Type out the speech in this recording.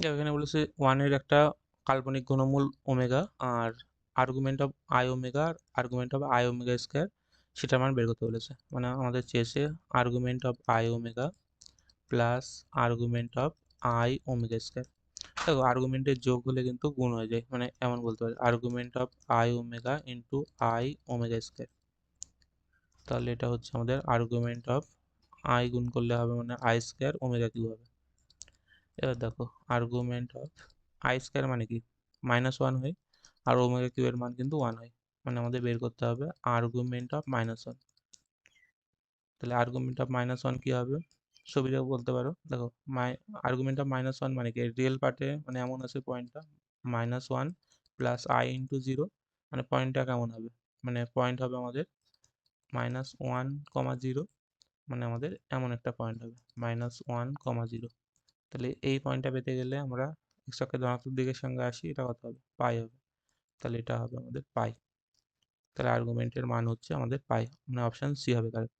এখানে বলেছে ওয়ানের একটা কাল্পনিক ঘনমূল ওমেগা, আর আর্গুমেন্ট অফ আই ওমেগা আর argument of i omega square সেটার মান বের করতে বলেছে। মানে আমাদের চেয়েছে argument of i omega plus argument of i omega square. দেখো আর্গুমেন্টের যোগ হলে কিন্তু গুণ হয়ে যায়, মানে এমন বলতে পারি argument of i omega into I omega square. তাহলে এটা হচ্ছে আমাদের আর্গুমেন্ট অফ আই গুণ করলে হবে মানে আই স্কোয়ার ওমেগা কিউ হবে। এবার দেখো আর্গুমেন্ট অফ আই স্কোয়ার মানে কি -1 হয়, আর ওমেগা কিউ এর মান কিন্তু 1 হয়। মানে আমাদের বের করতে হবে আর্গুমেন্ট অফ -1। তাহলে আর্গুমেন্ট অফ -1 কি হবে, ছবিটা বলতে পারো। দেখো আর্গুমেন্ট অফ -1 মানে কি রিয়েল পার্টে মানে এমন আছে পয়েন্টটা -1 প্লাস আই ইন্টু জিরো, মানে পয়েন্টটা কেমন হবে, মানে পয়েন্ট হবে আমাদের -1, 0, মানে আমাদের এমন একটা পয়েন্ট হবে -1, 0। তাহলে এই পয়েন্টটা পেতে গেলে আমরা এক্সটাকে ধনাত্মক দিকের সঙ্গে আসি, এটা কত হবে পাই হবে। তাহলে এটা হবে আমাদের পাই। তাহলে আর্গুমেন্টের মান হচ্ছে আমাদের পাই, মানে অপশান সি হবে কারেক্ট।